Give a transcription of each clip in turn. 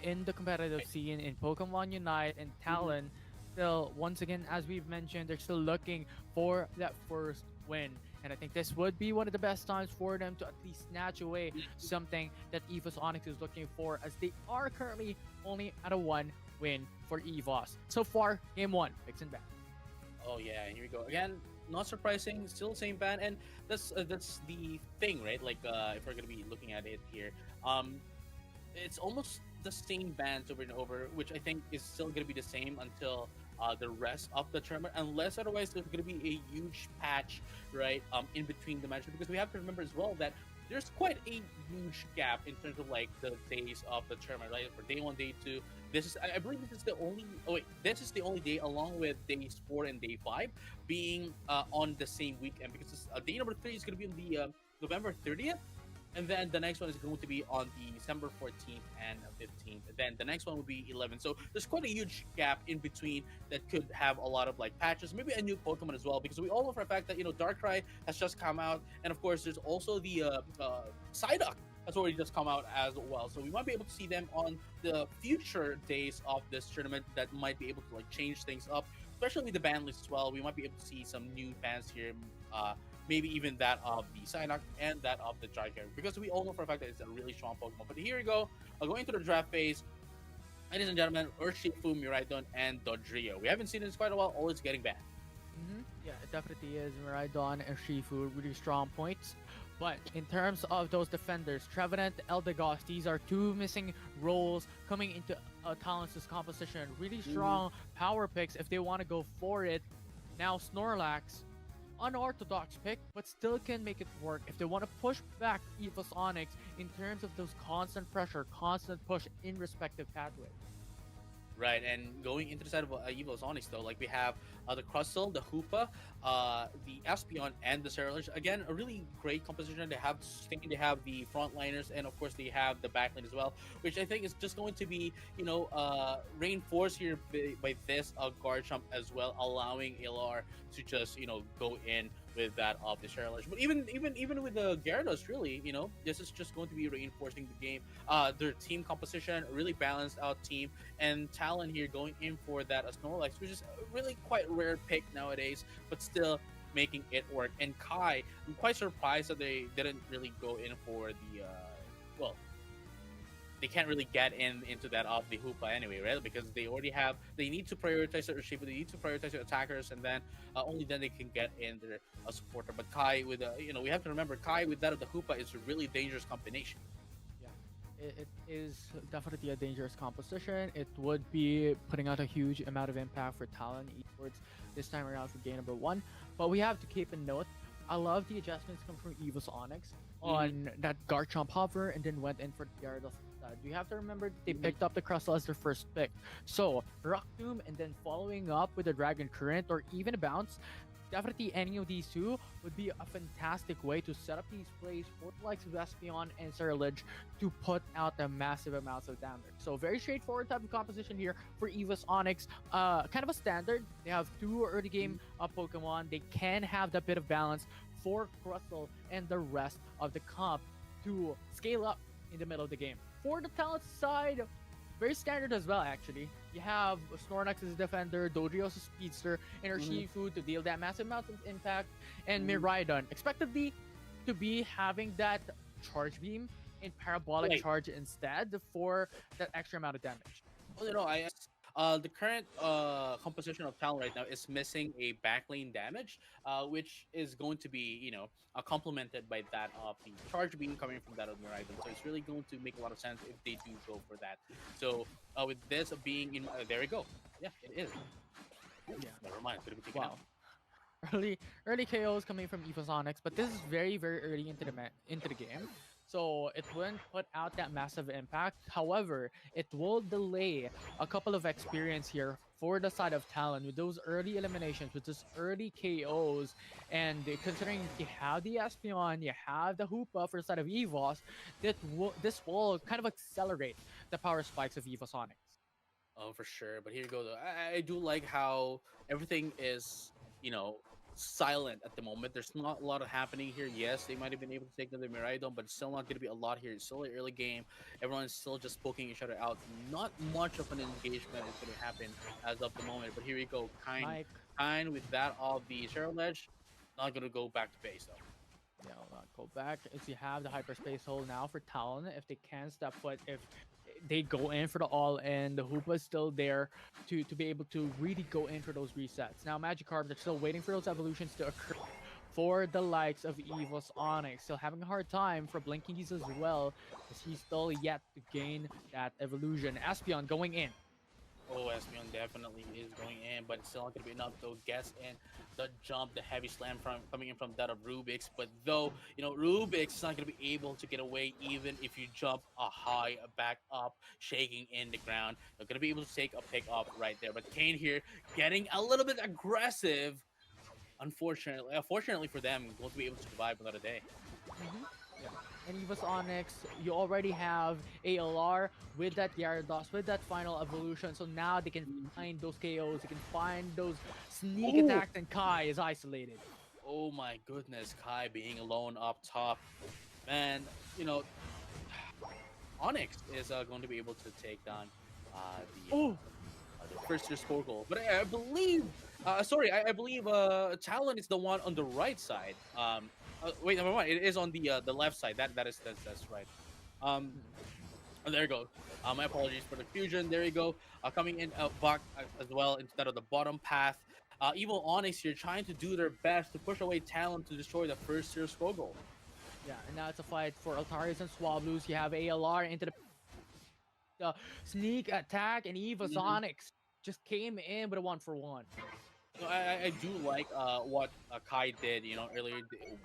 in the competitive scene in Pokemon Unite and Talon. Still, once again, as we've mentioned, they're still looking for that first win. And I think this would be one of the best times for them to at least snatch away something that EVOS Onyx is looking for, as they are currently only at a 1 win for EVOS. So far, game 1, picks and ban. Oh yeah, here we go again. Not surprising, still same ban, and that's the thing, right? Like if we're gonna be looking at it here, it's almost the same bans over and over, which I think is still gonna be the same until the rest of the tournament, unless otherwise there's gonna be a huge patch, right? In between the matches, because we have to remember as well that there's quite a huge gap in terms of like the days of the tournament, right? For day 1, day 2, this is I believe this is the only. Oh wait, this is the only day, along with days 4 and day 5, being on the same weekend, because day number 3 is going to be on the November 30th, and then the next one is going to be on the December 14th and 15th. And then the next one will be 11th. So there's quite a huge gap in between that could have a lot of like patches, maybe a new Pokemon as well, because we all know for a fact that Darkrai has just come out, and of course there's also the Psyduck has already just come out as well. So we might be able to see them on the future days of this tournament that might be able to like change things up, especially with the ban list as well. We might be able to see some new bans here. Maybe even that of the Psyduck and that of the Charger, because we all know for a fact that it's a really strong Pokemon. But here we go, going to the draft phase. Ladies and gentlemen, Urshifu, Miraidon, and Dodrio. We haven't seen this quite a while. Always getting banned. Yeah, it definitely is. Miraidon and Shifu, really strong points. But in terms of those defenders, Trevenant, Eldegoss, these are two missing roles coming into Talon's composition. Really strong power picks if they want to go for it. Now Snorlax, unorthodox pick, but still can make it work if they want to push back EVOS Onyx in terms of those constant pressure, constant push in respective pathways. Right, and going into the side of EVOS Onyx, though, like we have the Crustle, the Hoopa, the Espeon, and the Cerulege. Again, a really great composition. They have the frontliners, and of course they have the backlane as well, which I think is just going to be reinforced here by this guard jump as well, allowing LR to just go in with that of the Cerulege. But even with the Gyarados, really, this is just going to be reinforcing the game. Their team composition, a really balanced out team, and Talon here going in for that Snorlax, which is a really quite rare pick nowadays, but still making it work. And Kai, I'm quite surprised that they didn't really go in for the they can't really get into that of the Hoopa anyway, right? Because they need to prioritize their Urshifu, they need to prioritize their attackers, and then only then they can get in their supporter. But Kai with we have to remember, Kai with that of the Hoopa is a really dangerous combination. It is definitely a dangerous composition. It would be putting out a huge amount of impact for Talon esports this time around for game number 1. But we have to keep in note, I love the adjustments come from EVOS Onyx on that Garchomp hover and then went in for the Gyarados. You have to remember that they picked up the Crustle as their first pick. So Rock Tomb and then following up with a Dragon Current or even a Bounce, definitely any of these two would be a fantastic way to set up these plays for the likes of Espeon and Cerulege to put out the massive amounts of damage. So very straightforward type of composition here for EVOS Onyx. Kind of a standard. They have two early game Pokemon. They can have that bit of balance for Crustle and the rest of the comp to scale up in the middle of the game. For the talent side, very standard as well, actually. You have Snorlax as a defender, Dodrio as a speedster, and Urshifu to deal that massive amount of impact, and Miraidon expectedly to be having that charge beam in parabolic charge instead for that extra amount of damage. Well, the current composition of Talon right now is missing a backlane damage, which is going to be, complemented by that of the charge beam coming from that of Miraidon. So it's really going to make a lot of sense if they do go for that. So with this being in, there we go. Yeah, it is. Never mind. Could have been taken out. Early KOs coming from EVOS Onyx, but this is very early into the game. So it wouldn't put out that massive impact. However, it will delay a couple of experience here for the side of Talon with those early eliminations, with those early KOs. And considering you have the Espeon, you have the Hoopa for the side of EVOS, this will kind of accelerate the power spikes of EVOS Onyx. Oh, for sure. But here you go, though. I do like how everything is, silent at the moment. There's not a lot of happening here. Yes, they might have been able to take down the Miraidon, but it's still not going to be a lot here. It's still an early game. Everyone's still just poking each other out. Not much of an engagement is going to happen as of the moment. But here we go. Mike. Kind with that of the Zero Ledge. Not going to go back to base though. Yeah, will not go back. As you have the hyperspace hole now for Talon, if they can step foot, if they go in for the all in, the Hoopa is still there to be able to really go in for those resets. Now Magikarp, they're still waiting for those evolutions to occur for the likes of EVOS Onyx. Still having a hard time for Blinkies as well, as he's still yet to gain that evolution. Espeon going in. Oh, Espeon definitely is going in, but it's still not going to be enough though. Gets in the jump, the heavy slam from coming in from that of Rubik's. But though, Rubik's is not going to be able to get away even if you jump a high back up, shaking in the ground. You're going to be able to take a pick up right there. But Kane here getting a little bit aggressive. Unfortunately for them, won't be able to survive another day. Yeah. And EVOS Onyx, you already have ALR with that Gyarados, with that final evolution, so now they can find those KOs, they can find those sneak attacks, and Kai is isolated. Oh my goodness, Kai being alone up top. Man, Onyx is going to be able to take down the first year score goal. But I believe, I believe Talon is the one on the right side. Wait, never mind. It is on the left side. That's right. There you go. My apologies for the fusion. There you go. Coming in back as well instead of the bottom path. Evil Onyx here trying to do their best to push away Talon to destroy the first tier score goal. Yeah, and now it's a fight for Altarius and Swablues. You have ALR into the sneak attack, and EVOS Onyx just came in with a 1-for-1. I do like what Kai did, earlier.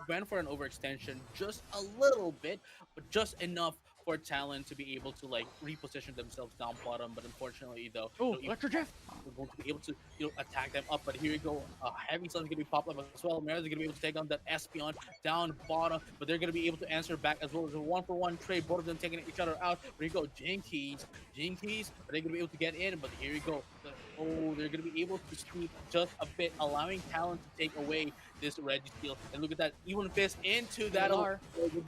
Went for an overextension just a little bit, but just enough for Talon to be able to reposition themselves down bottom. But unfortunately, though, Electro Drift. We're going to be able to attack them up. But here we go. Heavy Sun's gonna be popped up as well. Mara's gonna be able to take on that Espeon down bottom, but they're gonna be able to answer back as well as a 1-for-1 trade. Both of them taking each other out. Here you go, Jinkies. Are they gonna be able to get in? But here we go. They're gonna be able to sneak just a bit, allowing Talon to take away this Registeel. And look at that, Evil Fist into that. Will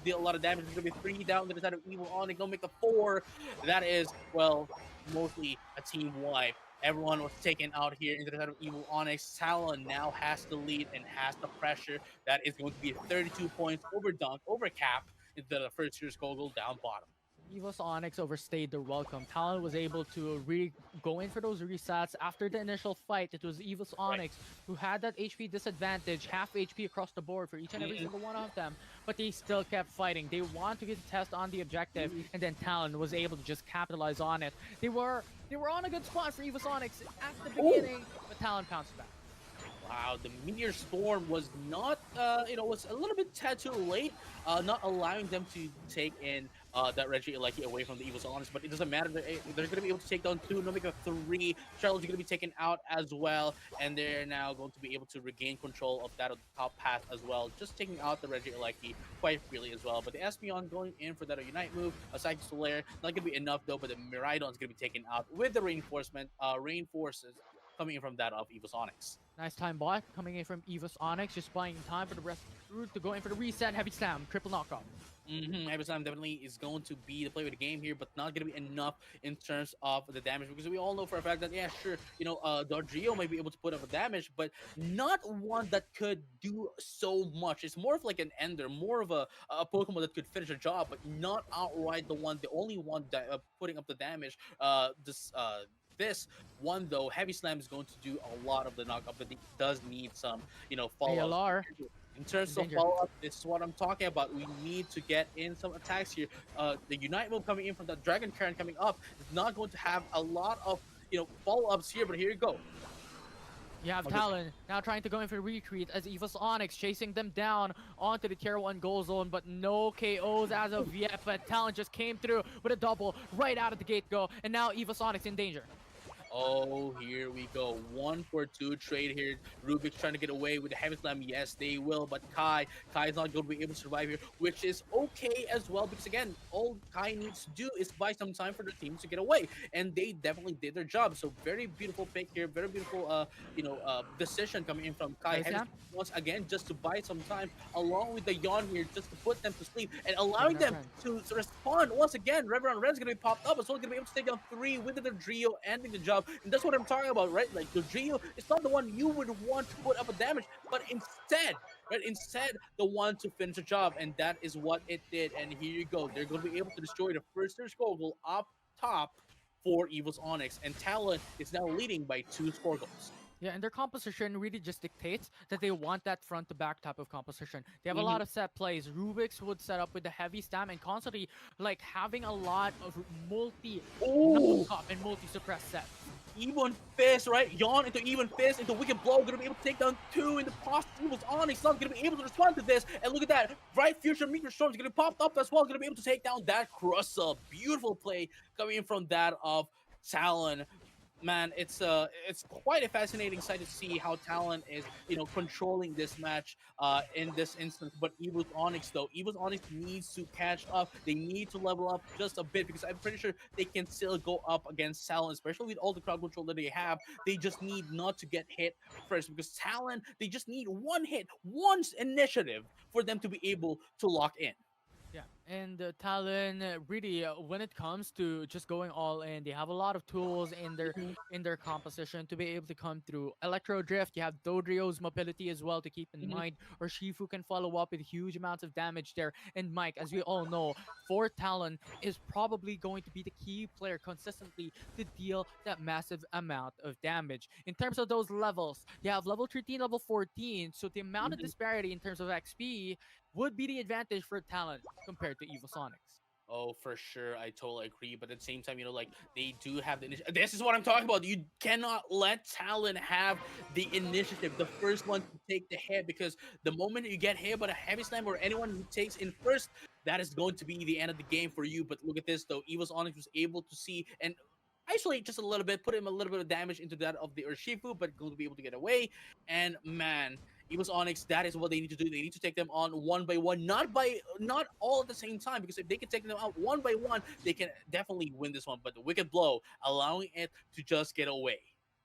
deal a lot of damage. It's gonna be 3 down to the side of Evil Onyx. Don't make the 4. That is, well, mostly a team wipe. Everyone was taken out here into the side of Evil Onyx. Talon now has the lead and has the pressure. That is going to be 32 points over Dunk, over Cap, into the first year's goal down bottom. EVOS Onyx overstayed their welcome. Talon was able to really go in for those resets. After the initial fight, it was EVOS Onyx who had that HP disadvantage, half HP across the board for each and every single one of them, but they still kept fighting. They wanted to get the test on the objective, and then Talon was able to just capitalize on it. They were on a good spot for EVOS Onyx at the beginning, but Talon pounced back. Wow, the Meteor Storm was not, was a little bit tad too late, not allowing them to take in that Reggie away from the EVOS Onyx, but it doesn't matter. They're going to be able to take down 2, no make a 3. Charlotte's going to be taken out as well, and they're now going to be able to regain control of that top path as well, just taking out the Reggie quite freely as well. But the Espeon going in for that Unite move, a Psychic Solaire, not going to be enough though, but the Miraidon is going to be taken out with the reinforces coming in from that of EVOS Onyx. Nice time bot coming in from EVOS Onyx, just buying time for the rest of the route to go in for the reset. Heavy Slam, triple knockoff. Heavy Slam definitely is going to be the play of the game here, but not going to be enough in terms of the damage, because we all know for a fact that, yeah, sure, Dodrio might be able to put up a damage, but not one that could do so much. It's more of like an Ender, more of a Pokemon that could finish a job, but not outright the only one that putting up the damage. This one though, Heavy Slam is going to do a lot of the knockup, but it does need some, follow-up. In terms of follow-up, this is what I'm talking about. We need to get in some attacks here. The Unite move coming in from the Dragon Current coming up is not going to have a lot of, follow-ups here, but here you go. You have Talon now trying to go in for retreat as EVOS Onyx chasing them down onto the tier 1 goal zone, but no KOs as of yet. But Talon just came through with a double right out of the gate go, and now EVOS Onyx in danger. Oh, here we go. 1 for 2 trade here. Rubik's trying to get away with the heavy slam. Yes, they will. But Kai is not going to be able to survive here, which is okay as well. Because again, all Kai needs to do is buy some time for the team to get away, and they definitely did their job. So very beautiful pick here. Very beautiful, decision coming in from Kai. Heavy Heavy slam. slam once again just to buy some time, along with the yawn here, just to put them to sleep and Seven allowing out of them 10. to respond once again. Reverend Red's gonna be popped up as well, gonna be able to take down 3 with the Drio ending the job. And that's what I'm talking about, right? Like the Drio is not the one you would want to put up a damage, but instead, right? Instead, the one to finish the job, and that is what it did. And here you go. They're gonna be able to destroy the first tier score goal up top for Evil's Onyx, and Talon is now leading by 2 score goals. Yeah, and their composition really just dictates that they want that front to back type of composition. They have a Mhm. lot of set plays. Rubik's would set up with the heavy stam and constantly like having a lot of multi Oh, non-stop and multi-suppress sets. even fist, right? Yawn into even fist into wicked blow. Gonna be able to take down 2 in the post. Evil's Onyx not gonna be able to respond to this. And look at that, right? Future Meteor Storm is gonna pop up as well. Gonna be able to take down that Crustle. Beautiful play coming in from that of Talon. Man, it's quite a fascinating sight to see how Talon is controlling this match in this instance. But Evo's Onyx though, Evo's Onyx needs to catch up. They need to level up just a bit because I'm pretty sure they can still go up against Talon, especially with all the crowd control that they have. They just need not to get hit first because Talon, they just need one hit, one initiative for them to be able to lock in. Yeah, and Talon really, when it comes to just going all in, they have a lot of tools Mhm, in their composition to be able to come through. Electro Drift, you have Dodrio's mobility as well to keep in mhm, mind, or Shifu can follow up with huge amounts of damage there. And Mike, as we all know, for Talon is probably going to be the key player consistently to deal that massive amount of damage. In terms of those levels, you have level 13, level 14, so the amount of mhm. disparity in terms of XP would be the advantage for Talon compared to EVOSonics. Oh, for sure. I totally agree. But at the same time, like they do have the initiative. This is what I'm talking about. You cannot let Talon have the initiative, the first one to take the hit, because the moment you get hit by a heavy slam or anyone who takes in first, that is going to be the end of the game for you. But look at this though. Evil's Onyx was able to see and isolate just a little bit, put him a little bit of damage into that of the Urshifu, but going to be able to get away. And man, Evil's Onyx, that is what they need to do. They need to take them on one by one, not all at the same time, because if they can take them out one by one, they can definitely win this one. But the wicked blow, allowing it to just get away.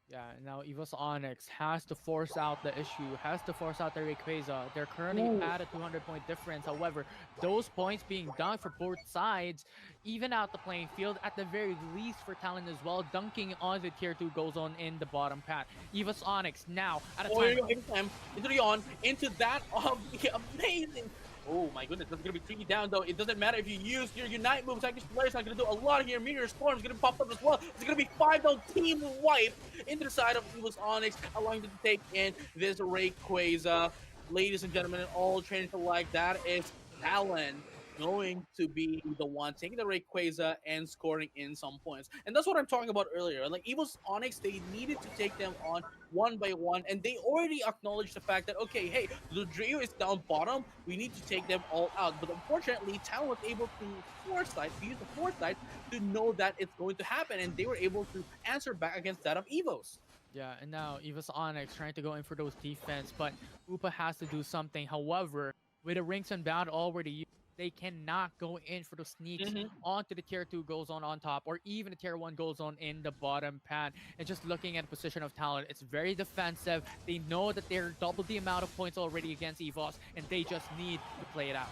Yeah, now EVOS Onyx has to force out the issue, has to force out the Rayquaza. They're currently Ooh. at a 200-point difference. However, those points being dunked for both sides even out the playing field at the very least for Talon as well, dunking on the tier 2 goal zone in the bottom path. EVOS Onyx now at a Oh, here you timer. go, every time into the on, into that of the amazing. Oh my goodness, that's gonna be tricky down though. It doesn't matter if you use your Unite moves. Like this player's not gonna do a lot here. Meteor Storm is gonna pop up as well. It's gonna be 5 down team wipe into the side of Evil's Onyx, allowing them to take in this Rayquaza. Ladies and gentlemen, all trainers alike, that is Talon going to be the one taking the Rayquaza and scoring in some points. And that's what I'm talking about earlier. Like Evil's Onyx, they needed to take them on one by one, and they already acknowledged the fact that okay, hey, the Drio is down bottom. We need to take them all out. But unfortunately, Talon was able to use the foresight to know that it's going to happen, and they were able to answer back against that of Evos. Yeah, and now EVOS Onyx trying to go in for those defense, but Upa has to do something. However, with the rings unbound already used, they cannot go in for those sneaks Mhm. onto the tier 2 goal zone on top or even the tier 1 goal zone in the bottom pad. And just looking at the position of Talon, it's very defensive. They know that they're double the amount of points already against EVOS, and they just need to play it out.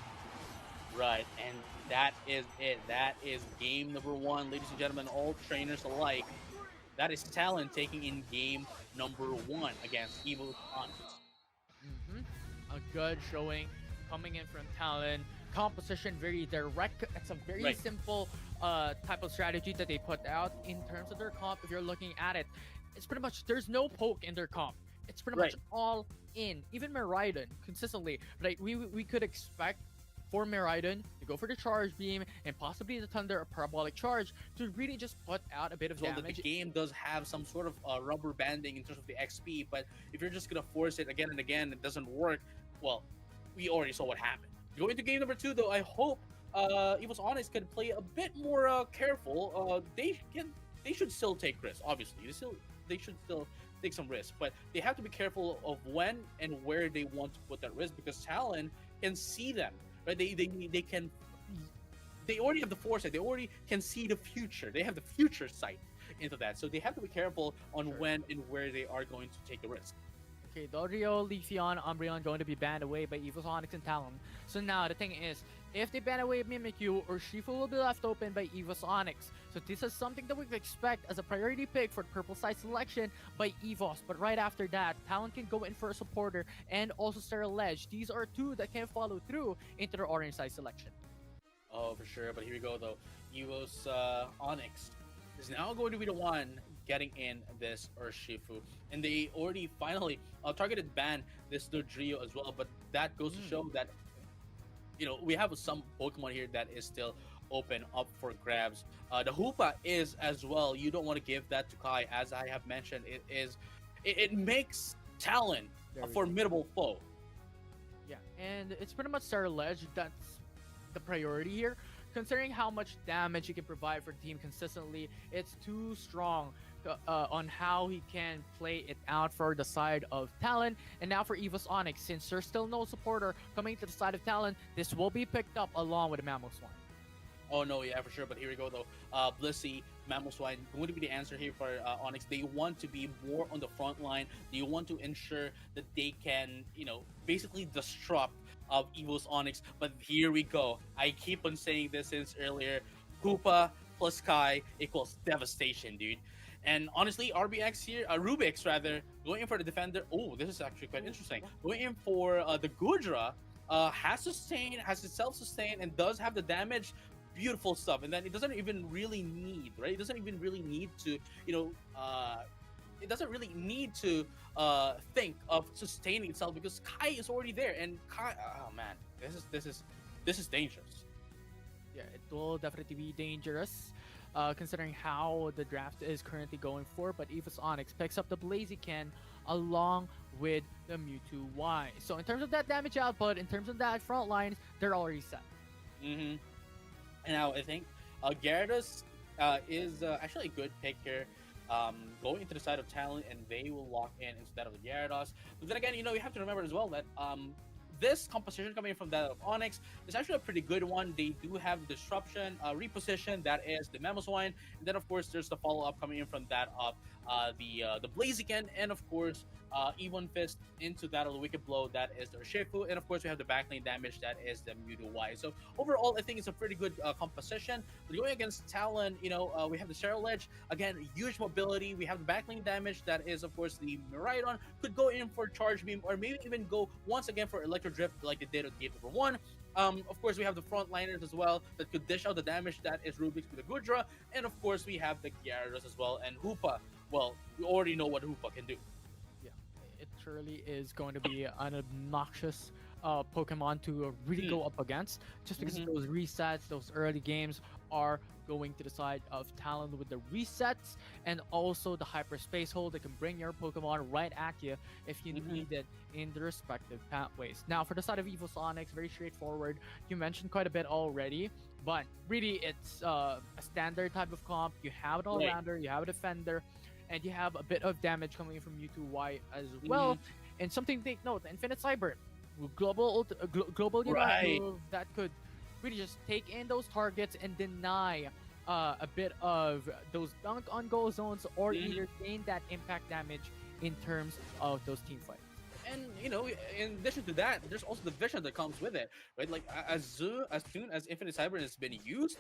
Right, and that is it. That is game number one, ladies and gentlemen, all trainers alike. That is Talon taking in game number one against Evil Onyx. hmm A good showing coming in from Talon. Composition very direct. It's a very Right. simple type of strategy that they put out in terms of their comp. If you're looking at it, it's pretty much there's no poke in their comp. It's pretty Right. much all in. Even Miraidon consistently. Like we could expect for Miraidon to go for the charge beam and possibly the thunder or parabolic charge to really just put out a bit of As well that the damage. game does have some sort of rubber banding in terms of the XP, but if you're just gonna force it again and again, it doesn't work. Well, we already saw what happened. Going to game number two, though, I hope Evil's Onyx can play a bit more careful. They should still take risks. Obviously, they should still take some risks, but they have to be careful of when and where they want to put that risk because Talon can see them, right? They can they already have the foresight. They already can see the future. They have the future sight into that. So they have to be careful on Sure. when and where they are going to take the risk. Okay, Dodrio, Leafeon, Umbreon going to be banned away by EVOS, Onyx, and Talon. So now the thing is, if they ban away Mimikyu, or Shifu will be left open by EVOS Onyx. So this is something that we could expect as a priority pick for purple side selection by EVOS. But right after that, Talon can go in for a supporter and also Ledge. These are two that can follow through into their orange side selection. Oh, for sure. But here we go, though. EVOS Onyx is now going to be the one getting in this Urshifu. And they already finally targeted ban this Dodrio as well. But that goes to show that, we have some Pokemon here that is still open up for grabs. The Hoopa is as well. You don't want to give that to Kai. As I have mentioned, it makes Talon a Very formidable foe. Yeah, and it's pretty much Ledge that's the priority here. Considering how much damage he can provide for the team consistently, it's too strong on how he can play it out for the side of Talon. And now for EVOS Onyx, since there's still no supporter coming to the side of Talon, this will be picked up along with the Mamoswine. Oh no, yeah, for sure. But here we go though. Blissey, Mamoswine, going to be the answer here for Onyx. They want to be more on the front line. They want to ensure that they can, basically disrupt EVO's Onyx. But here we go. I keep on saying this since earlier. Koopa plus Kai equals devastation, dude. And honestly, RBX here, Rubix rather, going in for the defender. Oh, this is actually quite interesting. Going in for the Gudra, has it self-sustained, and does have the damage. Beautiful stuff. And then it doesn't even really need, right? It doesn't even really need to, it doesn't really need to think of sustaining itself because Kai is already there. And Kai, oh man, this is dangerous. Yeah, it will definitely be dangerous. Considering how the draft is currently going for, but EVOS Onyx picks up the Blaziken along with the Mewtwo Y. So in terms of that damage output, in terms of that front lines, they're already set. Mm-hmm. And now I think Gyarados is actually a good pick here. Going into the side of Talon, and they will lock in instead of the Gyarados. But then again, you have to remember as well that this composition coming from that of Onyx is actually a pretty good one. They do have disruption, reposition, that is the Mamoswine, and then of course there's the follow-up coming in from that of the Blaziken, and of course E1 Fist into that of the Wicked Blow, that is the Urshifu, and of course we have the backlane damage, that is the Mewtwo Y. So overall, I think it's a pretty good composition. But going against Talon, we have the Cheryl Ledge, again, huge mobility. We have the backlane damage, that is of course the Miraidon, could go in for Charge Beam, or maybe even go once again for Electro Drift like they did at Gate number 1. Of course, we have the frontliners as well that could dish out the damage, that is Rubik's with the Gudra, and of course we have the Gyarados as well, and Hoopa. Well, we already know what Hoopa can do. Yeah, it surely is going to be an obnoxious Pokemon to really go up against, just because those resets, those early games are going to the side of Talon with the resets, and also the hyperspace hold that can bring your Pokemon right at you if you need it in the respective pathways. Now, for the side of EVOS Onyx, very straightforward. You mentioned quite a bit already, but really it's a standard type of comp. You have an all-rounder, you have a defender, and you have a bit of damage coming in from Mewtwo Y as well. And something to take note, Infinite Cyber, global Right. move that could really just take in those targets and deny a bit of those dunk on goal zones, or either gain that impact damage in terms of those team fights. And in addition to that, there's also the vision that comes with it, right? Like as soon as Infinite Cyber has been used,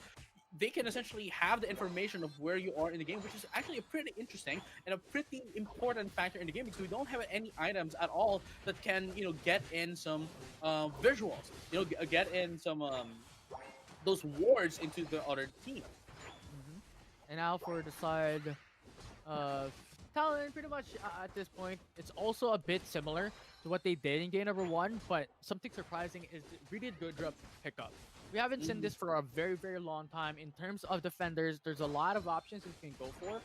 they can essentially have the information of where you are in the game, which is actually a pretty interesting and a pretty important factor in the game, because we don't have any items at all that can get in some visuals, get in some those wards into the other team. And now for the side of Talon, pretty much at this point, it's also a bit similar to what they did in game number 1, but something surprising is really good drop pickup. We haven't seen this for a very, very long time. In terms of defenders, there's a lot of options you can go for.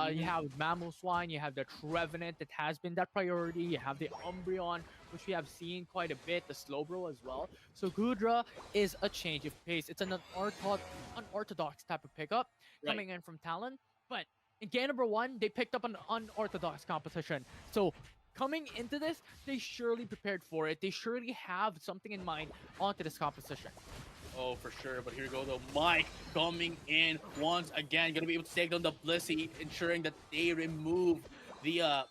You have Mamoswine, you have the Trevenant that has been that priority, you have the Umbreon, which we have seen quite a bit, the Slowbro as well. So Gudra is a change of pace. It's an unorthodox type of pickup coming in from Talon, but in game number one, they picked up an unorthodox competition. So coming into this, they surely prepared for it. They surely have something in mind onto this competition. Oh, for sure. But here we go, though. Mike coming in once again, gonna be able to take down the Blissey, ensuring that they remove the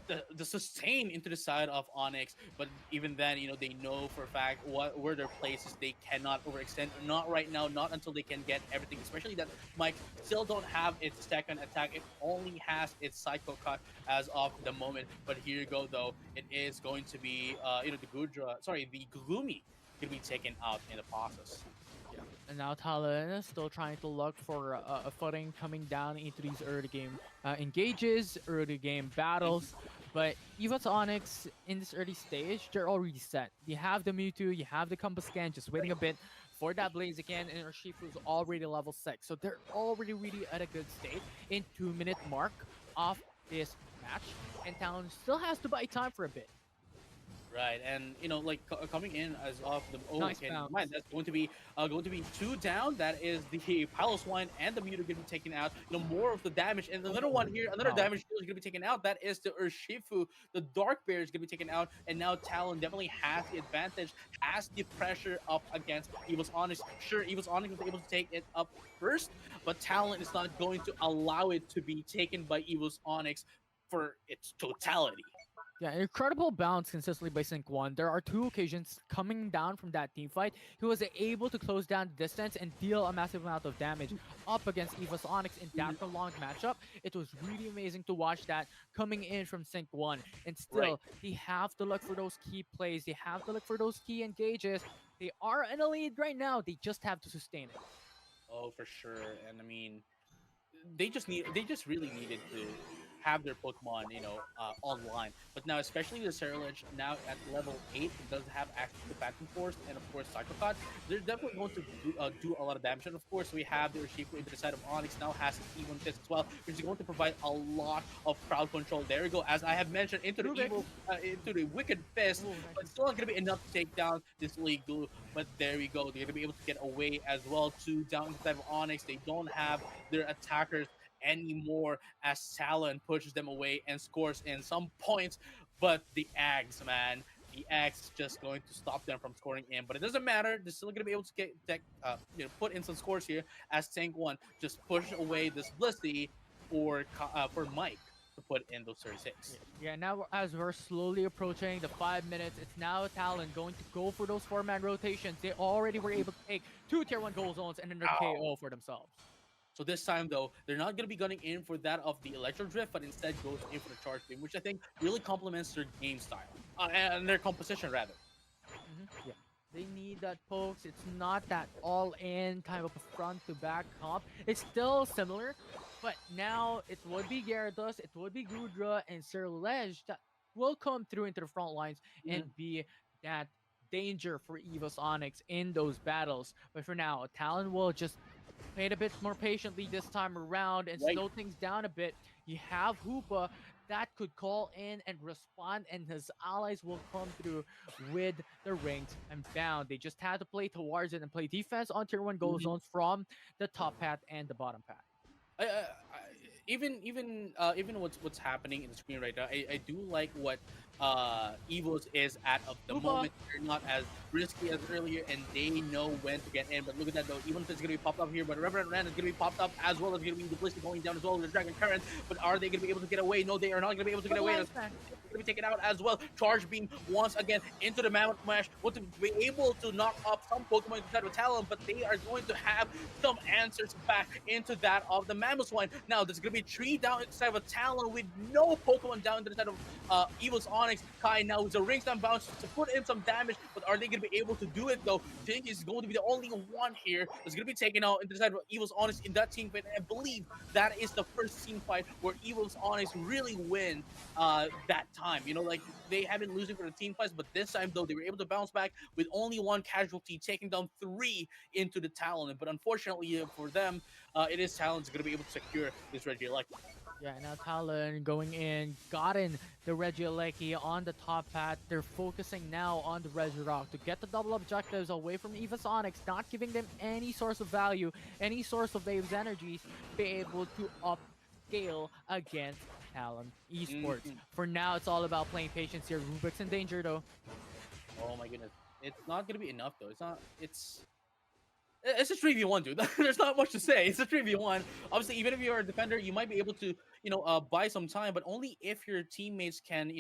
the sustain into the side of Onyx. But even then, they know for a fact what where their places. They cannot overextend. Not right now. Not until they can get everything. Especially that Mike still don't have its second attack. It only has its Psycho Cut as of the moment. But here you go, though. It is going to be the Gudra. Sorry, the Gloomy gonna be taken out in the process. Yeah. And now Talon is still trying to look for a footing coming down into these early game engages, early game battles. But EVOS Onyx in this early stage, they're already set. You have the Mewtwo, you have the Compass Scan, just waiting a bit for that Blaziken, and Urshifu's already level 6. So they're already really at a good state in 2-minute mark of this match. And Talon still has to buy time for a bit. Right, and like coming in as off the Nice okay, bounce. mind that's going to be two down. That is the Palo Swine and the Muta going to be taken out. More of the damage, and another one here, another Wow. damage deal is going to be taken out. That is the Urshifu, the Dark Bear is going to be taken out, and now Talon definitely has the advantage, has the pressure up against EVOS Onyx. Sure, EVOS Onyx was able to take it up first, but Talon is not going to allow it to be taken by EVOS Onyx for its totality. Yeah, incredible bounce consistently by Sync 1. There are two occasions coming down from that team fight. He was able to close down the distance and deal a massive amount of damage up against EVOS Onyx in that prolonged matchup. It was really amazing to watch that coming in from Sync 1. And Right. still, they have to look for those key plays. They have to look for those key engages. They are in a lead right now. They just have to sustain it. Oh, for sure. And I mean, they just really needed to have their Pokemon, online. But now, especially the Ceruledge, now at level 8, it does have access to Phantom Force and of course Psychopod. They're definitely going to do a lot of damage. And of course, we have the Urshifu into the side of Onyx now has his E1 Fist as well, which is going to provide a lot of crowd control. There we go. As I have mentioned, into the Move it. into the Wicked Fist, Ooh, but nice. still not going to be enough to take down this League Glue. But there we go. They're going to be able to get away as well. Two down inside of Onyx. They don't have their attackers anymore as Talon pushes them away and scores in some points. But the Ags, man, the Ags is just going to stop them from scoring in. But it doesn't matter. They're still going to be able to put in some scores here as Tank One just pushes away this Blissey for Mike to put in those 36. Yeah, now as we're slowly approaching the 5 minutes, it's now Talon going to go for those 4-man rotations. They already were able to take 2 tier 1 goal zones and then their Ow. KO for themselves. So this time, though, they're not going to be gunning in for that of the Electro Drift, but instead goes in for the Charge Beam, which I think really complements their game style and their composition, rather. Yeah. They need that pokes. It's not that all-in kind of a front-to-back comp. It's still similar, but now it would be Gyarados, it would be Gudra, and Ceruledge that will come through into the front lines and be that danger for EVOS Onyx in those battles. But for now, Talon will just play it a bit more patiently this time around and Right. slow things down a bit. You have Hoopa that could call in and respond, and his allies will come through with the rings and bound. They just had to play towards it and play defense on tier 1 goal Mhm. zones from the top path and the bottom path. Even what's happening in the screen right now, I do like what Evos is at of the Hoopa! moment. They're not as risky as earlier, and they know when to get in. But look at that though, even if it's gonna be popped up here, but Reverend Ran is gonna be popped up as well as gonna be the Blissey going down as well with the Dragon Current. But are they gonna be able to get away? No, they are not gonna be able to get away. Last man. Going to be taken out as well. Charge Beam once again into the Mammoth Mash. Want to be able to knock up some Pokemon inside of Talon, but they are going to have some answers back into that of the Mammoth Swine. Now, there's going to be 3 down inside of a Talon with no Pokemon down to the side of EVOS Onyx. Kai now with a ring slam bounce to put in some damage, but are they going to be able to do it though? Jink is going to be the only one here that's going to be taken out into the side of EVOS Onyx in that team fight. And I believe that is the first team fight where EVOS Onyx really win that time. Like they have been losing for the team fights, but this time though they were able to bounce back with only 1 casualty, taking down 3 into the Talon. But unfortunately for them, it is Talon's going to be able to secure this Regieleki. Yeah, now Talon going in, gotten the Regieleki on the top path. They're focusing now on the Regirock to get the double objectives away from EVOS Onyx, not giving them any source of value, any source of Wave's energies, be able to up scale against Talon Esports. Mhm. For now, it's all about playing patience here. Rubik's in danger though. Oh my goodness, it's not gonna be enough though. It's not. It's a 3v1, dude. There's not much to say. It's a 3v1. Obviously, even if you're a defender, you might be able to, buy some time, but only if your teammates can,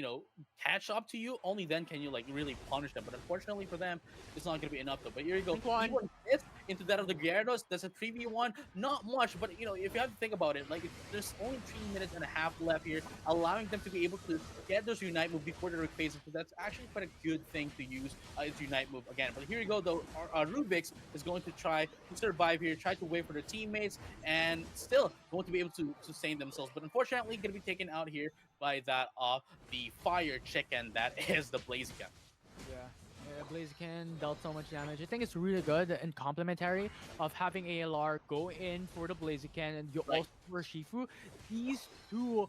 catch up to you. Only then can you like really punish them. But unfortunately for them, it's not gonna be enough though. But here you go. Think one. E1 hits into that of the Gyarados. That's a 3v1. Not much, but if you have to think about it, like there's only 3 minutes and a half left here, allowing them to be able to get those Unite move before the phase. So that's actually quite a good thing to use its Unite move again. But here you go though. Rubix is going to try to survive here, try to wait for their teammates, and still going to be able to sustain themselves. But unfortunately, going to be taken out here by that of the fire chicken that is the Blaziken. Yeah. Blaziken dealt so much damage. I think it's really good and complementary of having ALR go in for the Blaziken and you Right. also for Shifu. These two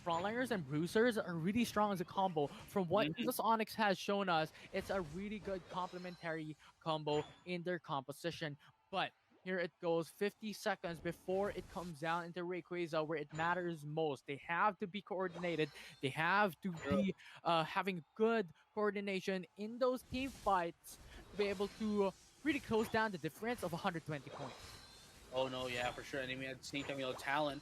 frontliners and bruisers are really strong as a combo. From what Mhm. EVOS Onyx has shown us, it's a really good complementary combo in their composition. But here it goes 50 seconds before it comes down into Rayquaza where it matters most. They have to be coordinated. They have to True. be having good coordination in those team fights to be able to really close down the difference of 120 points. Oh no, yeah, for sure. And I mean, at the same time, Talon.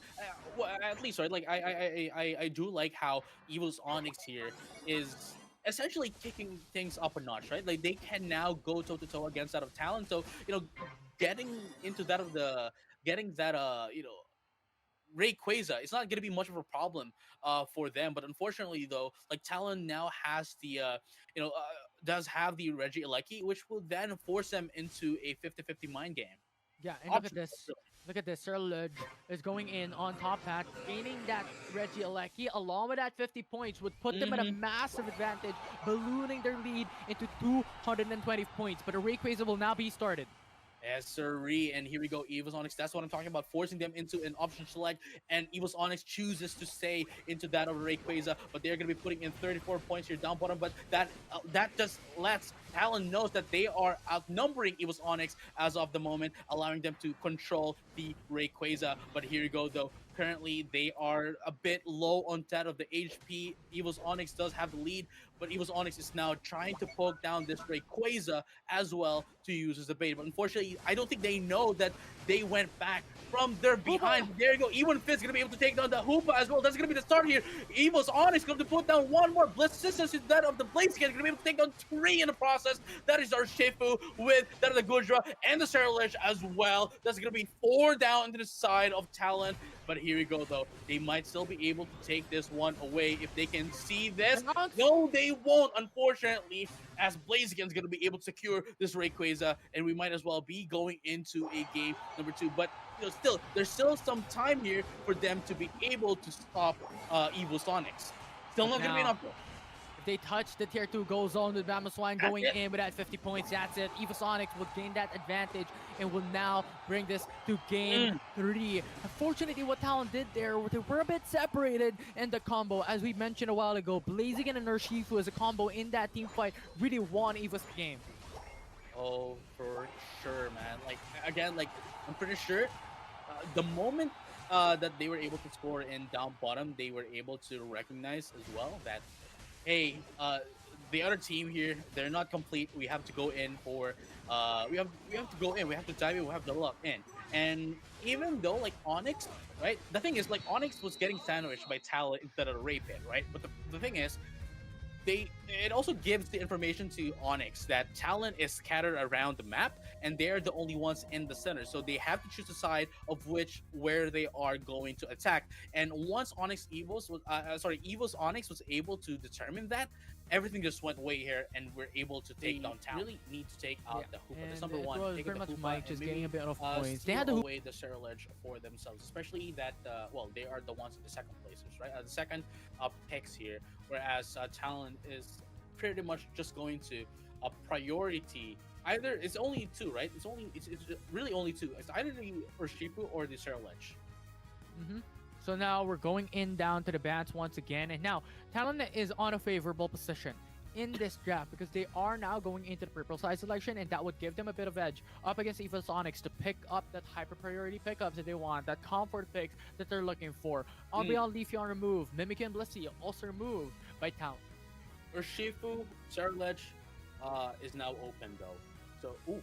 Well, at least, right? Like, I do like how Evil's Onyx here is essentially kicking things up a notch, right? Like, they can now go toe to toe against that of Talon. So, getting into that of the getting that Rayquaza, it's not going to be much of a problem for them. But unfortunately, though, like Talon now has the does have the Reggie Alecki, which will then force them into a 50-50 mind game Yeah, and look at option. this. Look at this. Surludge is going in on top pack, gaining that Reggie Alecki along with that 50 points would put them at a Hmm. massive advantage, ballooning their lead into 220 points. But a Rayquaza will now be started. Yes, sirree. And here we go, Evo's Onyx. That's what I'm talking about, forcing them into an option select. And Evo's Onyx chooses to stay into that of Rayquaza, but they're going to be putting in 34 points here down bottom. But that just lets Talon knows that they are outnumbering Evo's Onyx as of the moment, allowing them to control the Rayquaza. But here you go, though. Currently, they are a bit low on that of the HP. Evo's Onyx does have the lead, but Evo's Onyx is now trying to poke down this Rayquaza as well to use as a bait. But unfortunately, I don't think they know that they went back from their behind. Hoopa! There you go. Even Fizz going to be able to take down the Hoopa as well. That's going to be the start here. Evo's Onyx going to put down one more Blitz Resistance instead of the Blaziken. Going to be able to take down 3 in the process. That is our Shifu with that of the Gudra and the Saralish as well. That's going to be 4 down into the side of Talon. But here we go, though. They might still be able to take this one away if they can see this. Announce. No, they won't, unfortunately, as Blaziken's going to be able to secure this Rayquaza, and we might as well be going into a game number 2. But still, there's still some time here for them to be able to stop Evil Sonics. Still not going to be Now, enough, though. if they touch the tier 2 goal zone with Swine That's going it. in with that 50 points, that's it. EVOS will gain that advantage and will now bring this to game 3. Unfortunately, what Talon did there, they were a bit separated in the combo. As we mentioned a while ago, Blaziken and Urshifu as a combo in that team fight really won EVOS game. Oh, for sure, man. Like, again, like, I'm pretty sure the moment that they were able to score in down bottom, they were able to recognize as well that, hey, the other team here, they're not complete. We have to go in for, we have to go in. We have to dive in. We have to lock in. And even though, like, Onyx, right? The thing is, like, Onyx was getting sandwiched by Talon instead of Ray Pit, right? But the thing is, it also gives the information to Onyx that Talon is scattered around the map and they're the only ones in the center. So they have to choose a side of where they are going to attack. And once Evo's Onyx was able to determine that, everything just went away here and we're able to take down Talon. Really need to take out the Hoopa. That's number one. Was Take pretty out much the Hoopa Mike and just maybe, getting a bit of points. They had steal the away the Cerulege for themselves, especially that they are the ones in the second placers, right? The second picks here, whereas Talon is pretty much just going to a priority. Either it's only 2, right? It's really only 2. It's either the Urshifu or the Cerulege. So now we're going in down to the bats once again, and now Talon is on a favorable position. in this draft because they are now going into the purple side selection, and that would give them a bit of edge up against EVOS Onyx to pick up that hyper priority pickups that they want, that comfort picks that they're looking for. Mm. Umbreon Leafeon removed, Mimic and Blissey also removed by Talon. Urshifu, Sarlech, is now open though. So, ooh,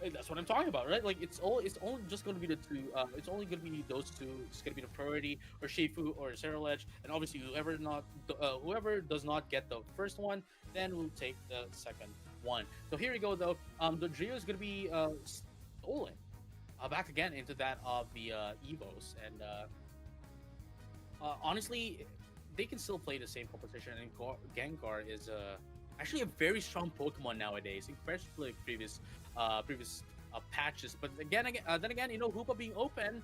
hey, that's what I'm talking about, right? Like it's only just going to be the two. It's only going to be those two. It's going to be the priority, or Shifu or Saralech, and obviously whoever does not get the first one, then will take the second one. So here we go though. The Drio is going to be stolen back again into that of the Evos, and honestly, they can still play the same composition. And Gengar is actually a very strong Pokemon nowadays, compared to like previous patches. But then again, Hoopa being open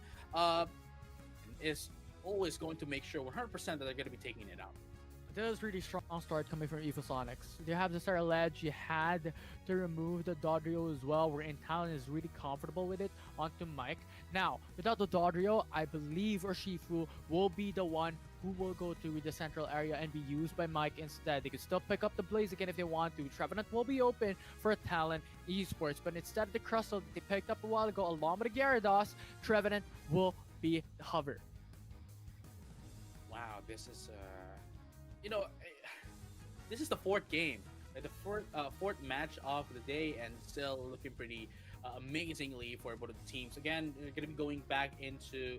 is always going to make sure 100% that they're going to be taking it out. That was really strong start coming from EvoSonics. You have the Sarah Ledge, you had to remove the Dodrio as well, wherein Talon is really comfortable with it onto Mike. Now, without the Dodrio, I believe Urshifu will be the one who will go to the central area and be used by Mike instead. They can still pick up the Blaze again if they want to. Trevenant will be open for Talon Esports, but instead of the Crustle that they picked up a while ago along with the Gyarados, Trevenant will be the hover. Wow, this is you know, this is the fourth game, right? The fourth match of the day, and still looking pretty amazingly for both of the teams. Again, we're gonna be going back into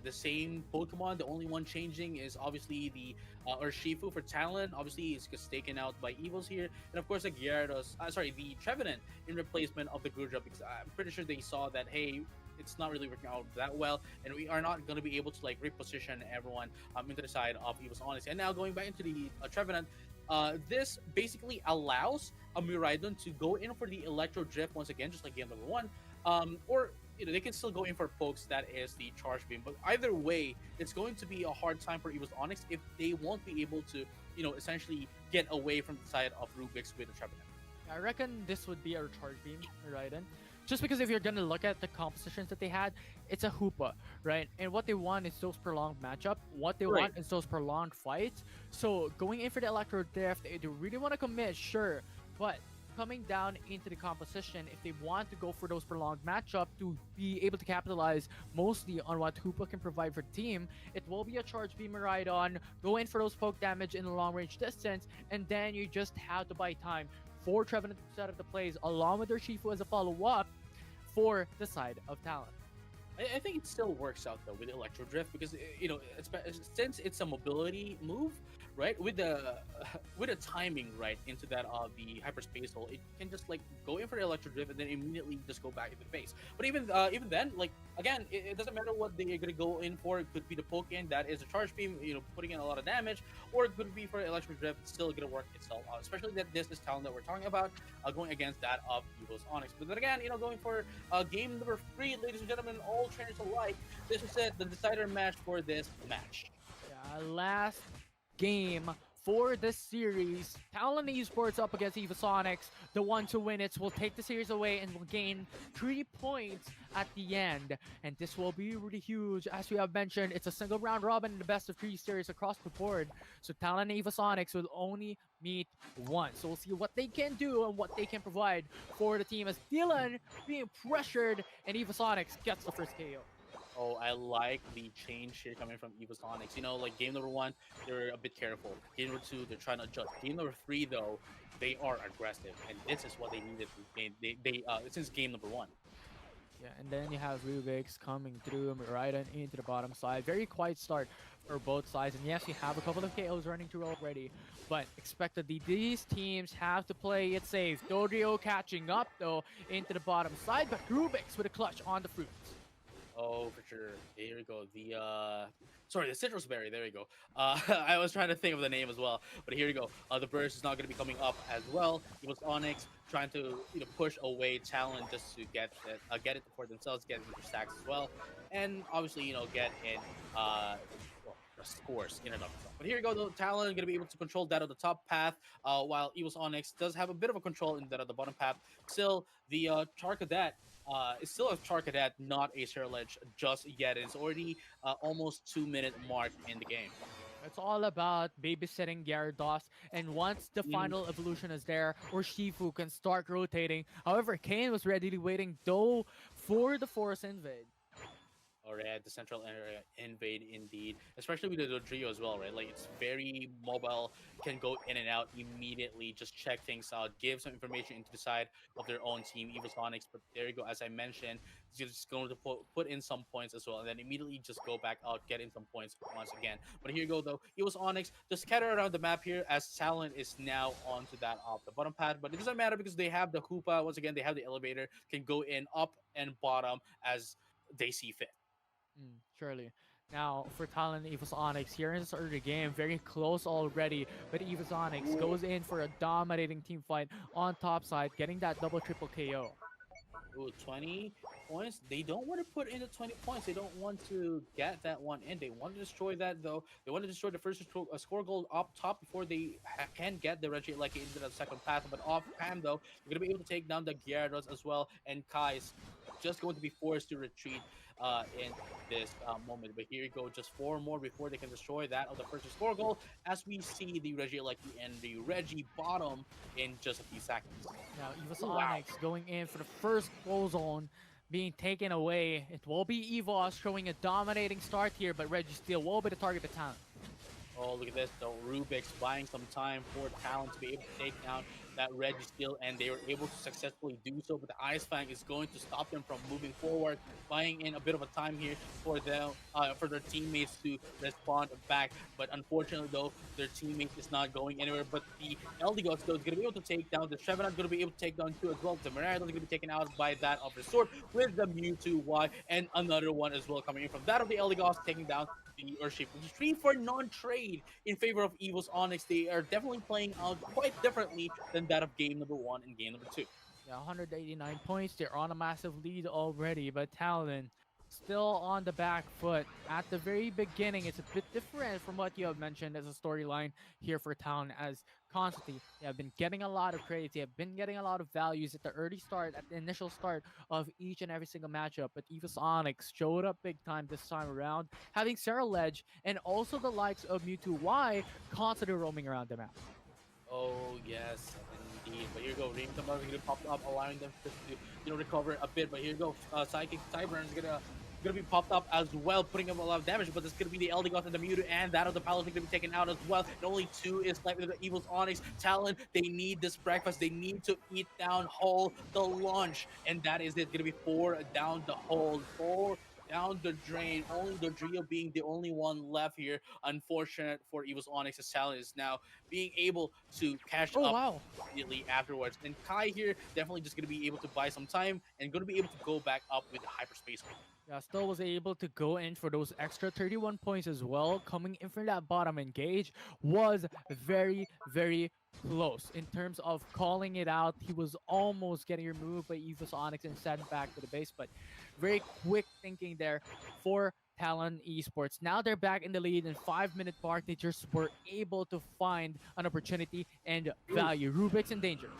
the same Pokemon. The only one changing is obviously the Urshifu for Talon. Obviously, it's just taken out by Evils here, and of course the Gyarados. The Trevenant in replacement of the Gudra, because I'm pretty sure they saw that, hey, it's not really working out that well, and we are not going to be able to like reposition everyone into the side of EVOS Onyx. And now going back into the Trevenant, this basically allows a Miraidon to go in for the Electro Drift once again, just like game number one, or they can still go in for pokes, that is the Charge Beam. But either way, it's going to be a hard time for EVOS Onyx if they won't be able to, essentially get away from the side of Rubik's with the Trevenant. I reckon this would be a Charge Beam, Miraidon. Just because if you're gonna look at the compositions that they had, it's a Hoopa, right? And what they want is those prolonged matchup. What they want is those prolonged fights. So going in for the Electro Drift, they really want to commit, sure, but coming down into the composition, if they want to go for those prolonged matchup to be able to capitalize mostly on what Hoopa can provide for the team, it will be a Charge Beam Miraidon, go in for those poke damage in the long range distance, and then you just have to buy time for Trevenant to set up the plays along with their Shifu as a follow-up for the side of Talon. I think it still works out though with Electro Drift, because since it's a mobility move, right, with the timing right into that the hyperspace hole, it can just like go in for the Electro Drift and then immediately just go back into the base. But even then, like again, it doesn't matter what they're gonna go in for. It could be the poke in, that is a Charge Beam, putting in a lot of damage, or it could be for Electro Drift. It's still gonna work itself out, especially that this is Talon that we're talking about, going against that of EVOS Onyx. But then again, going for game number 3, ladies and gentlemen, all trainers alike. This is it, the decider match for this match. Yeah, last game for this series. Talon Esports up against EVOSonics. The one to win it will take the series away and will gain 3 points at the end. And this will be really huge. As we have mentioned, it's a single round robin in the best of 3 series across the board. So Talon and EVOSonics will only meet once. So we'll see what they can do and what they can provide for the team, as Dylan being pressured and EVOSonics gets the first KO. Oh, I like the change here coming from EVOSonics. Like game number 1, they're a bit careful. Game number 2, they're trying to adjust. Game number 3, though, they are aggressive, and this is what they needed. Since game number 1. Yeah, and then you have Rubik's coming through, right into the bottom side. Very quiet start for both sides. And yes, you have a couple of KOs running through already, but expectedly, these teams have to play it safe. Dodrio catching up, though, into the bottom side, but Rubik's with a clutch on the fruits. Oh, for sure. Here we go. The citrus berry. There we go. I was trying to think of the name as well, but here we go. The burst is not going to be coming up as well. It was Onyx trying to push away Talon just to get it for themselves, get their stacks as well, and obviously get in the scores in and of itself. But here we go, though. Talon going to be able to control that on the top path, while EVOS Onyx does have a bit of a control in that on the bottom path. Still, the Charcadet it's still a Charcadet, not a Sarlech just yet. It's already almost 2-minute mark in the game. It's all about babysitting Gyarados, and once the Mhm. final evolution is there, or Shifu can start rotating. However, Kane was readily waiting though for the Force Invade. Or at the central area invade indeed, especially with the Dodrio as well, right? Like it's very mobile, can go in and out immediately, just check things out, give some information into the side of their own team, EVOS Onyx. But there you go, as I mentioned, he's just going to put in some points as well, and then immediately just go back out, get in some points once again. But here you go though, EVOS Onyx just scatter around the map here as Talon is now onto that off the bottom pad, but it doesn't matter because they have the Hoopa once again, they have the elevator, can go in up and bottom as they see fit. Surely. Now, for Talon Eva's Onyx, here in the start of the game, very close already, but Eva's Onyx goes in for a dominating team fight on top side, getting that double triple KO. Ooh, 20 points. They don't want to put in the 20 points. They don't want to get that one in. They want to destroy that, though. They want to destroy the first score goal up top before they can get the Reggie like into the second path. But off Pam, though, they're going to be able to take down the Gyarados as well. And Kai's just going to be forced to retreat in this moment. But here you go, just four more before they can destroy that of the first score goal. As we see the Reggie like and the Reggie bottom in just a few seconds. Now, Eva's Ooh, wow. Onyx going in for the first goal zone being taken away. It will be EVOS showing a dominating start here, but Reggie still will be the target of Talon. Oh, look at this, though. Rubik's buying some time for Talon to be able to take down that Reggie steal, and they were able to successfully do so. But the Ice Fang is going to stop them from moving forward, buying in a bit of a time here for them, for their teammates to respond back. But unfortunately, though, their teammate is not going anywhere. But the Eldegoss, though, is going to be able to take down the Trevenant, going to be able to take down two as well. The Mariah is going to be taken out by that of the sword with the Mewtwo Y, and another one as well coming in from that of the Eldegoss, taking down the Earthshape, which is 3 for non-trade in favor of EVOS Onyx. They are definitely playing out quite differently than that of game number one and game number two. Yeah, 189 points. They're on a massive lead already, but Talon still on the back foot. At the very beginning, it's a bit different from what you have mentioned as a storyline here for Talon, as constantly they have been getting a lot of credits. They have been getting a lot of values at the early start, at the initial start of each and every single matchup. But EVOS Onyx showed up big time this time around, having Sarah Ledge and also the likes of Mewtwo Y constantly roaming around the map. Oh yes, indeed. But here you go, Reem Tamar is gonna pop up, allowing them to recover a bit. But here you go, Psychic Cyber is gonna be popped up as well, putting up a lot of damage. But it's gonna be the Eldegoss and the Mewtwo, and that of the Paladin gonna be taken out as well. And only two is left with the Evil's Onyx. Talon, they need this breakfast. They need to eat down whole the lunch, and that is it. Gonna be four down the hole, four down the drain. Only the Drio being the only one left here. Unfortunate for Evil's Onyx, as Talon is now being able to cash Oh up wow. immediately afterwards. And Kai here definitely just going to be able to buy some time and going to be able to go back up with the hyperspace. Yeah, still was able to go in for those extra 31 points as well. Coming in from that bottom engage was very, very close in terms of calling it out. He was almost getting removed by EVOS Onyx and sent back to the base, but very quick thinking there for Talon Esports. Now they're back in the lead in 5-minute mark. They just were able to find an opportunity and value. Rubik's in danger.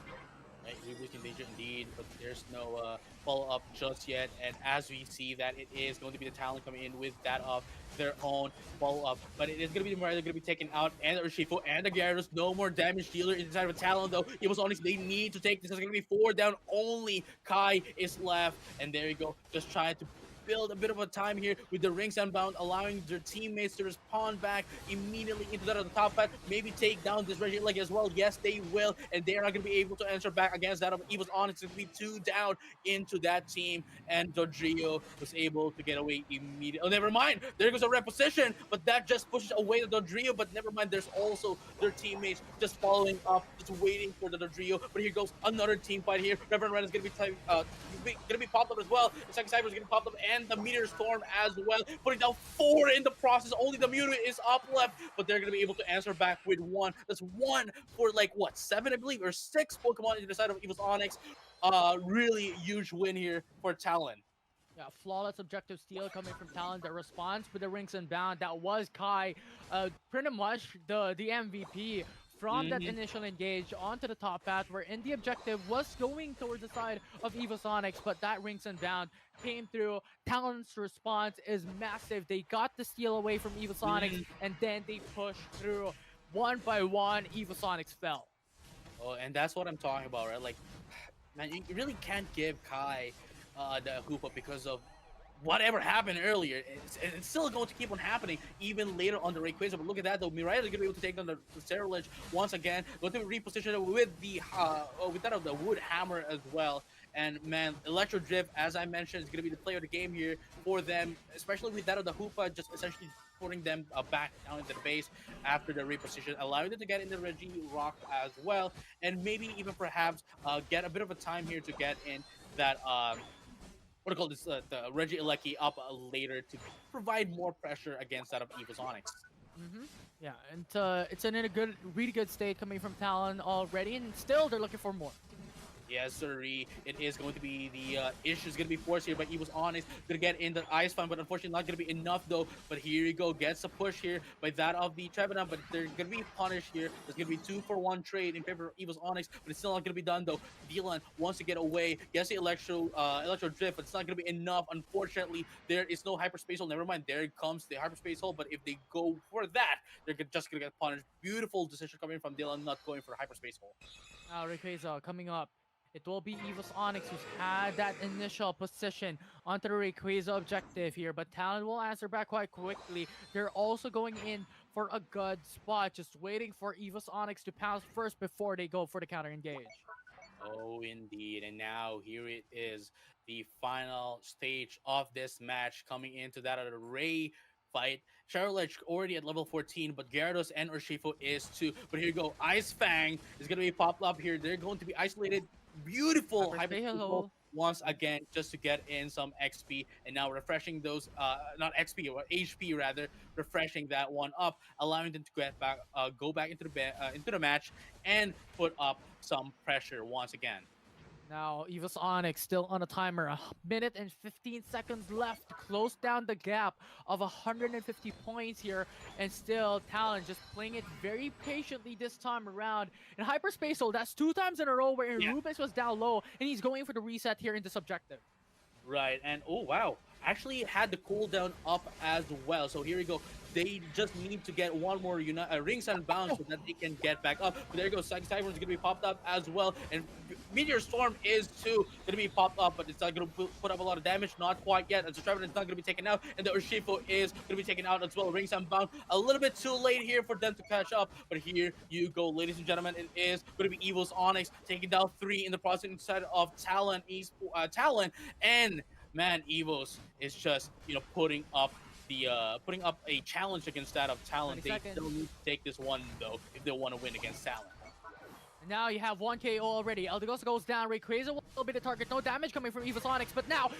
Right, Rubik's in danger indeed, but there's no follow up just yet. And as we see that it is going to be the Talon coming in with that of their own follow up, but it is going to be the Mariah going to be taken out, and the Urshifu and the Gyarados. No more damage dealer inside of a Talon though. It was Onyx. They need to take this. It's going to be four down. Only Kai is left, and there you go. Just trying to build a bit of a time here with the rings unbound, allowing their teammates to respond back immediately into that on the top path. Maybe take down this Reggie Leg as well. Yes, they will, and they are not going to be able to answer back against that of Evil's Onyx. It's going to be two down into that team, and Dodrio was able to get away immediately. Oh, never mind. There goes a reposition, but that just pushes away the Dodrio. But never mind. There's also their teammates just following up, just waiting for the Dodrio. But here goes another team fight here. Reverend Red is going to be popped up as well. The second Cyber is going to be popped up, and the Meteor Storm as well, putting down four in the process. Only the Mewtwo is up left, but they're going to be able to answer back with one. That's one for like what, 7 I believe, or 6 Pokemon into the side of Evil's Onyx. Really huge win here for Talon. Yeah, flawless objective steal coming from Talon. The response with the rings unbound. That was Kai. Pretty much the MVP from that initial engage onto the top path, wherein the objective was going towards the side of EVOS Onyx, but that rings and bound came through. Talon's response is massive. They got the steal away from EVOS Onyx, and then they pushed through. One by one, EVOS Onyx fell. Oh, and that's what I'm talking about, right? Like, man, you really can't give Kai the hoop up because of whatever happened earlier. It's still going to keep on happening even later on the Rayquaza. But look at that though, Mirai is going to be able to take down the Sarah Ledge once again. Going to reposition it with the with that of the Wood Hammer as well. And man, Electro Drift, as I mentioned, is going to be the player of the game here for them, especially with that of the Hoopa, just essentially putting them back down into the base after the reposition, allowing them to get in the Reggie Rock as well, and maybe even perhaps get a bit of a time here to get in that what do you call this, the Reggie Elecki up later to provide more pressure against that of EVOS Onyx. Yeah, and it's in a good, really good state coming from Talon already, and still they're looking for more. Yes, sirree. It is going to be the issues going to be forced here by EVOS Onyx. Going to get in the Ice Fan, but unfortunately not going to be enough though. But here you go. Gets a push here by that of the Trevenant, but they're going to be punished here. There's going to be 2-for-1 trade in favor of EVOS Onyx, but it's still not going to be done though. Dylan wants to get away. Gets the Electro Drift, but it's not going to be enough. Unfortunately, there is no Hyperspace Hole. Never mind. There comes the Hyperspace Hole, but if they go for that, they're just going to get punished. Beautiful decision coming from Dylan, not going for Hyperspace Hole. Now Rayquaza coming up. It will be EVOS Onyx who's had that initial position onto the Rayquaza objective here, but Talon will answer back quite quickly. They're also going in for a good spot, just waiting for EVOS Onyx to pounce first before they go for the counter engage. Oh, indeed. And now here it is, the final stage of this match coming into that of the Ray fight. Charlotte already at level 14, but Gyarados and Urshifu is too. But here you go. Ice Fang is going to be popped up here. They're going to be isolated. Beautiful Hyperspace once again, just to get in some XP, and now refreshing those not XP or HP rather, refreshing that one up, allowing them to get back go back into the match and put up some pressure once again. Now, EVOS Onyx still on a timer. 1 minute and 15 seconds left to close down the gap of 150 points here. And still, Talon just playing it very patiently this time around. And Hyperspace Hole, that's 2 times in a row where Rubix was down low. And he's going for the reset here in this objective. Right, and oh wow, actually had the cooldown up as well. So here we go. They just need to get one more rings and bounce so that they can get back up. But there you go. Psychic Typhon is going to be popped up as well. And Meteor Storm is too going to be popped up, but it's not going to put up a lot of damage. Not quite yet. As the Trevenant is not going to be taken out. And the Urshifu is going to be taken out as well. Rings and bounce. A little bit too late here for them to catch up. But here you go, ladies and gentlemen. It is going to be EVOS Onyx taking down 3 in the process inside of Talon. Talon. And man, EVOS is just, putting up a challenge against that of Talon. They still need to take this one though if they want to win against Talon. And now you have 1 KO already. Eldegosa goes down. Rayquaza will be the target. No damage coming from EVOS Onyx, but now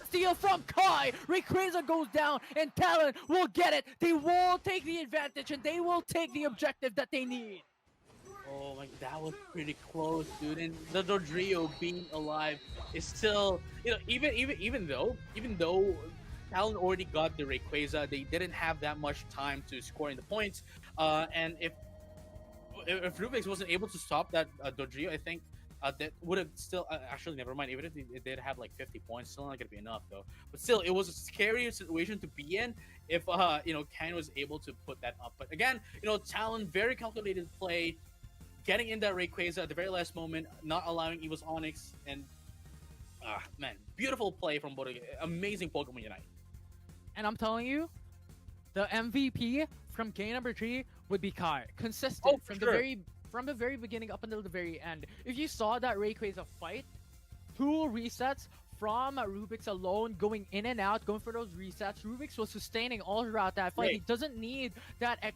steal from Kai. Rayquaza goes down, and Talon will get it. They will take the advantage, and they will take the objective that they need. Oh my, that was pretty close, dude. And the Dodrio being alive is still, even though Talon already got the Rayquaza, they didn't have that much time to score in the points. And if Rubix wasn't able to stop that Dodrio, I think that would have still actually never mind. Even if they did have like 50 points, still not gonna be enough though. But still, it was a scary situation to be in if Ken was able to put that up. But again, Talon, very calculated play, getting in that Rayquaza at the very last moment, not allowing EVOS Onyx, and man, beautiful play from both. Amazing Pokemon Unite. And I'm telling you, the MVP from game number 3 would be Kai. Consistent from the very beginning up until the very end. If you saw that Rayquaza fight, 2 resets from Rubix alone, going in and out, going for those resets. Rubix was sustaining all throughout that fight. He doesn't need that extra